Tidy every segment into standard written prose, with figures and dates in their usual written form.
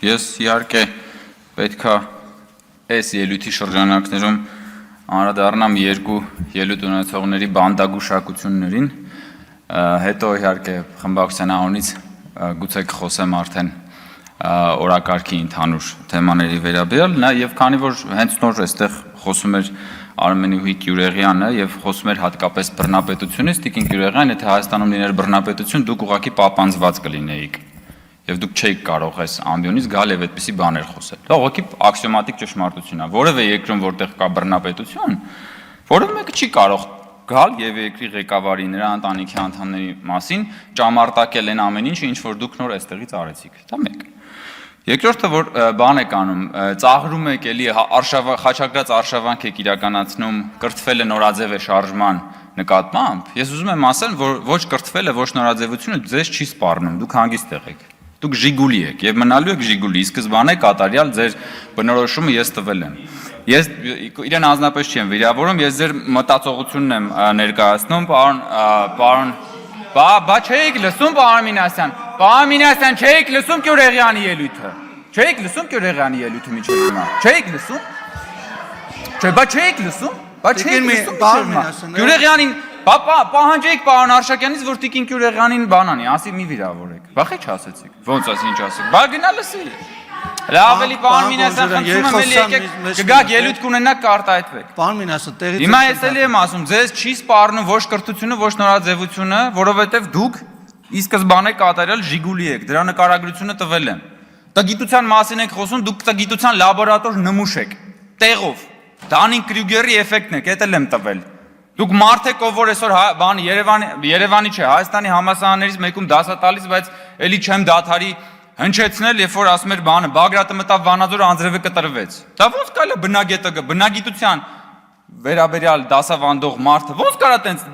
Ես իհարկե պետքա այս ելույթի շրջանակներում անդրադառնամ երկու ելույթ ունեցողների բանդագուշակություններին, հետո իհարկե խմբակցության անունից գուցե կխոսեմ արդեն օրակարգի ընդհանուր թեմաների վերաբերյալ, եւ քանի որ հենց նոր այստեղ խոսում էր Արմենուհի Գյուրեղյանը եւ խոսում էր հատկապես բռնապետությունից, Տիկին Գյուրեղյան, եթե Հայաստանում լիներ բռնապետություն, դուք ուղղակի պապանձված կլինեիք եւ դուք չէիք կարող այս ամբիոնից գալ եւ այդպիսի բաներ խոսել։ Դա ուղղակի աքսիոմատիկ ճշմարտություն է։ Որևէ երկրում, որտեղ կա բռնապետություն, որևէ մեկը չի կարող գալ եւ երկրի ղեկավարի, նրա ընտանիքի անդամների մասին ճամարտակել այն ամեն ինչը, ինչ որ դուք նոր այստեղից արեցիք։ Դա մեկ։ Երկրորդը, որ բան եք անում, ծաղրում եք էլի խաչակրած արշավանք եք իրականացնում, կրթվել է նորաձև է շարժման նկատմամբ, ես ուզում եմ ասել, որ ոչ կրթվելը, ոչ նորաձևությունը ձեզ չի սպառնում, դուք հանգիստ եք, դուք ժիգուլի եք եւ մնալու եք ժիգուլի, սկզբանե կատարյալ ձեր բնորոշումը ես տվել եմ։ Ես իրեն անձնապես չեմ վիրավորում, ես ձեր մտածողությունն եմ ներկայացնում, պարոն Բա չէիք լսում պարոն Մինասյան, չէիք լսում Գյուրեղյանի ելույթը, չէիք լսում Գյուրեղյանի ելույթը մինչև հիմա, չէիք լսում, չէիք լսում, Գյուրեղյանին, պահանջեիք պարոն Արշակյանից, որ Տիկին Գյուրեղյանին բանանի, ասի մի վիրավորեք, բախի չասեցիք, ոնց ասի ինչ ասեք, բա գնա լսի, ավելի պարոն Մինասյան խնդրում եմ էլի եկեք, կգաք ելույթ կունենաք կարտահայտվեք։ Պարոն Մինասյան, տեղից Հիմա ես էլի եմ ասում, ձեզ չի սպառնում ոչ կրթությունը, ոչ նորաձևությունը, որովհետև դուք ի սկզբանե կատարյալ ժիգուլի եք, դրա նկարագրությունը տվել եմ։ Տգիտության մասին եք խոսում, դուք տգիտության լաբորատոր նմուշ եք, տեղով, Դանին-Կրյուգերի էֆեկտն եք, էդ էլ եմ տվել։ Դուք մարդ եք, ով որ այսօր Երևանի չէ, Հայաստանի համալսարաններից մեկում դասա տալիս, բայց էլի չեմ դադարի հնչեցնել, երբ որ ասում էր բանը, Բագրատը մտավ Վանաձոր, անձրևը կտրվեց։ Դա ոնց կարելի է բնագետը, բնագիտության վերաբերյալ դասավանդող մարդը, ոնց կարա տենց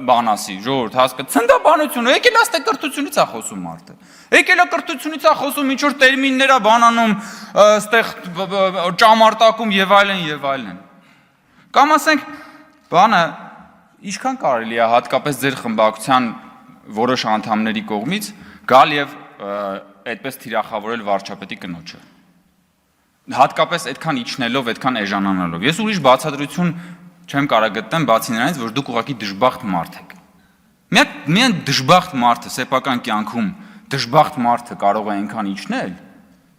բան ասի, ժողովուրդ հասկա, ցնդաբանություն, եկել աստե կրթությունից է խոսում մարդը։ Եկել է կրթությունից է խոսում, ինչ որ տերմիններ է բանանում, այստեղ ճամարտակում եւ այլն։ Կամ ասենք, բանը ինչքան կարելի է հատկապես ձեր խմբակցության որոշ անդամների կողմից գալ եւ այդպես թիրախավորել վարչապետի կնոջը։ Հատկապես այդքան իջնելով, այդքան էժանանալով։ Ես ուրիշ բացատրություն չեմ կարող գտնել, բացի նրանից, որ դուք ուղղակի դժբախտ մարդ եք։ Միայն դժբախտ մարդը սեփական կյանքում դժբախտ մարդը կարող է այնքան իջնել,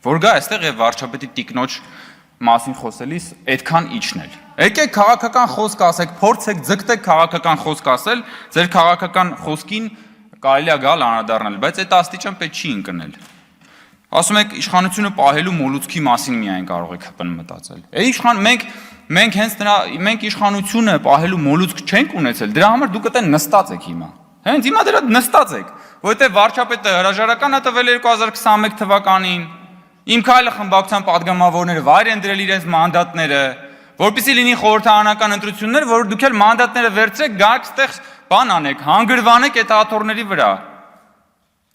որ գա այստեղ եւ վարչապետի տիկնոջ մասին խոսելիս այդքան իջնել։ Եկեք քաղաքական խոսք ասեք, փորձեք ձգտեք քաղաքական խոսք ասել, ձեր քաղաքական խոսքին կարելի է գալ անդրադառնալ, բայց այդ աստիճան պետք չի ընկնել։ Ասում եք իշխանությունը պահելու մոլուցքի մասին միայն կարող եք հպն մտածել։ Մենք իշխանությունը պահելու մոլուցք չենք ունեցել, դրա համար դուք այդտեղ նստած եք հիմա։ Հենց հիմա դրա նստած եք, որովհետև վարչապետը հրաժարական է տվել 2021 թվականին, Իմ քայլը խմբակցության падգամավորները վայր են դրել իրենց մանդատները, որպեսզի լինի խորհրդարանական ընտրություններ, որ դուք էլ մանդատները վերցրեք, գաք այդտեղ բան անեք, հանգրվանեք այդ աթոռների վրա։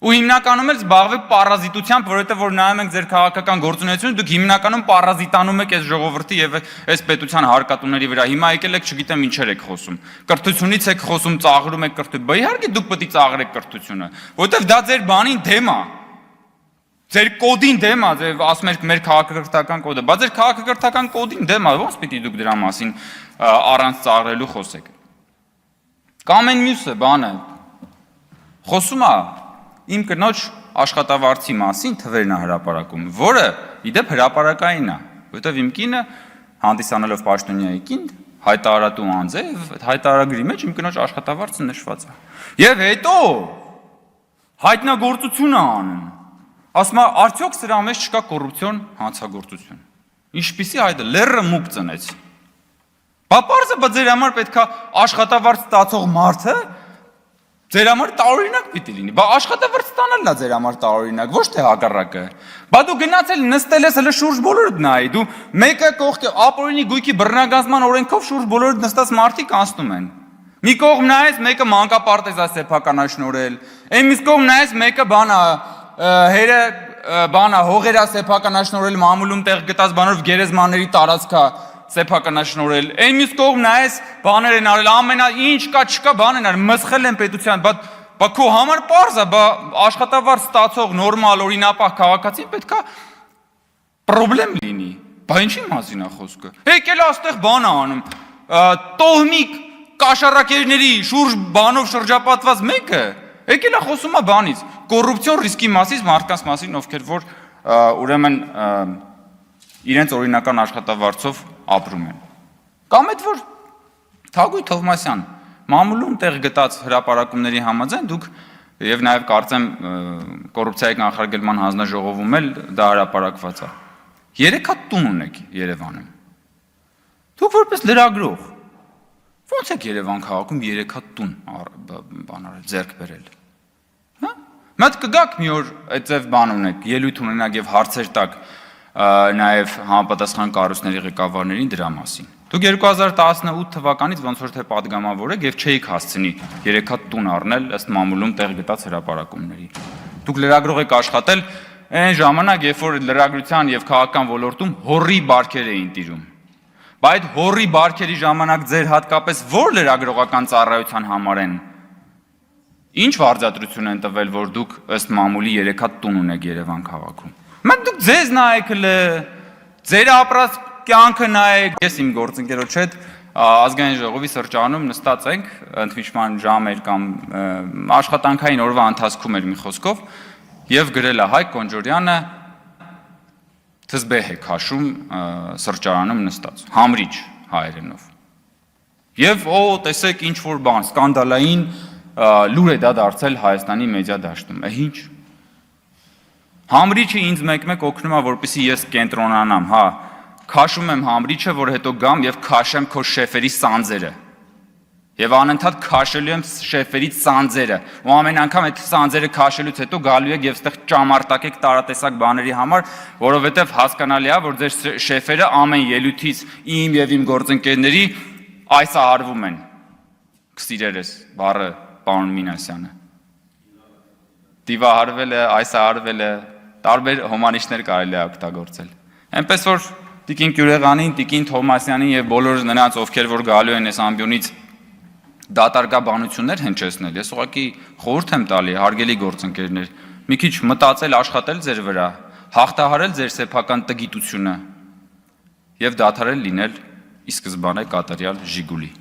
Ու հիմնականում էլ զբաղվեք պարազիտությամբ, որովհետև որ նայում ենք ձեր քաղաքական գործունեությունը, դուք հիմնականում պարազիտանում եք այս ժողովրդի եւ այս պետության հարկատուների վրա։ Հիմա եկել եք, չգիտեմ ինչեր եք խոսում։ Կրթությունից եք խոսում, ծաղրում եք կրթություն։ Բա իհարկե դուք պետք է ծաղրեք կրթությունը, որովհետև դա ձեր բանին դեմ է։ Ձեր կոդին դեմ է, ձեր ասում եք մեր քաղաքակրթական կոդը, բայց ձեր քաղաքակրթական կոդին դեմ է, ո՞նց պիտի դուք դրա մասին առանց ծաղրելու խոսեք։ Կամ այն մյուսը բանը խոսում է իմ կնոջ աշխատավարձի մասին թվերն է հրապարակում, որը իդեպ հրապարակային է, որովհետև իմ կինը հանդիսանալով պաշտոնյայի կին հայտարարատու անձ է, եւ հայտարարագրի մեջ իմ կնոջ աշխատավարձը նշված է։ Եվ հետո հայտնագործություն է անում։ Ասում է, արդյոք սրա մեջ չկա կոռուպցիոն հանցագործություն։ Ինչպիսի հայտը լեռը մուկ ծնեց։ Բա պարզը բա ձեր համար պետքա աշխատավարձ ստացող մարդը ձեր համար տարօրինակ պիտի լինի։ Բա աշխատավարձ ստանալն է ձեր համար տարօրինակ, ոչ թե հակառակը։ Բա դու գնացել նստել ես հələ շուրջ բոլորդ նայի, դու մեկը կողքի ապօրինի գույքի բռնագազման օրենքով շուրջ բոլորդ նստած մարդիկ անցնում են։ Մի կողմ նայես մեկը մանկապարտեզ է սեփականաշնորհել, այն մյուս կողմ նայես մեկը բանա հերը բանա հողերա սեփականաշնորհել մամուլում տեղ գտած բանով գերեզմանների տարածքա սեփականաշնորհել, այն մյուս կողմ նայես բաներ են արել, ամենա ինչ կա չկա բան են արել, մսխել են պետության, բա քո համար պարզ է, բա աշխատավարձ ստացող նորմալ օրինապահ քաղաքացին պետքա Պրոբլեմ լինի։ Բա ինչի մասին է խոսքը։ Եկել աստեղ բան է անում։ Տոհմիկ կաշառակերների շուրջ բանով շրջապատված մեկը եկել է խոսում է բանից, կոռուպցիոն ռիսկի մասին, մարդկանց մասին, ովքեր որ ուրեմն իրենց օրինական աշխատավարձով ապրում են։ Կամ այդ որ Թագուհի Թովմասյան մամուլում տեղ գտած հրապարակումների համաձայն դուք եւ նաեւ կարծեմ կոռուպցիայի կանխարգելման հանձնաժողովում էլ դա հրապարակված է։ 3 հատ տուն ունեք Երևանում։ Դուք որպես լրագրող ո՞նց եք Երևան քաղաքում 3 հատ տուն բան արել, ձեռք բերել։ Հա՞։ Մատ կգաք մի օր այդպես բան ունեք, ելույթ ունենաք եւ հարցեր տակ նաեւ համապատասխան կառույցների ղեկավարներին դրա մասին։ Դուք 2018 թվականից ոնց որ թե падգամավոր եք եւ չէիք հասցնի 3 հատ տուն առնել ըստ մամուլում տեղ գտած հրապարակումների։ Դուք լրագրող եք աշխատել այն ժամանակ, երբ որ լրագրության եւ քաղաքական ոլորտում հորի բարքեր էին տիրում։ Բայց այդ հորի բարքերի ժամանակ ձեր հատկապես որ լրագրողական ծառայության համար են ինչ վարձատրություն են տվել, որ դուք ըստ մամուլի 3 հատ տուն ունեք Երևան քաղաքում։ Մենք դուք ձեզ նայեք լը, ձեր ապրած կյանքը նայեք։ Ես իմ գործընկերոջ հետ ազգային ժողովի սրճարանում նստած ենք, ընդմիջման ժամ էր կամ աշխատանքային օրվա ընթացքում էր մի խոսքով եւ գրել է Հայկ Կոնջորյանը թզբեհ է քաշում սրճարանում նստած, համրիչ հայերենով։ Եվ տեսեք ինչ որ բան, սկանդալային լուր է դա դարձել Հայաստանի մեդիա դաշտում։ Ինչ։ Համրիչը ինձ մեկ-մեկ օգնում է, որպեսզի ես կենտրոնանամ, հա, քաշում եմ համրիչը, որ հետո գամ եւ քաշեմ քո շեֆերի սանձերը։ Եվ անընդհատ քաշելու եմ շեֆերի սանձերը։ Ու ամեն անգամ այդ սանձերը քաշելուց հետո գալու եք եւ այդտեղ ճամարտակեք տարատեսակ բաների համար, որովհետեւ հասկանալի է, որ ձեր շեֆերը ամեն ելույթից իմ եւ իմ գործընկերների այսահարվում են։ Կսիրերես բառը պարոն Մինասյանը։ Դիվահարվել է, այսահարվել է, տարբեր հոմանիշներ կարելի է օգտագործել։ Այնպես որ Տիկին Գյուրեղանին, Տիկին Թովմասյանին եւ բոլոր նրանց, ովքեր որ գալու են այս ամբիոնից դատարկաբանություններ հնչեցնել, ես ուղղակի խորհուրդ եմ տալի, հարգելի գործընկերներ, մի քիչ մտածել, աշխատել ձեր վրա, հաղթահարել ձեր սեփական տգիտությունը եւ դադարել լինել ի սկզբանե կատարյալ Ժիգուլի։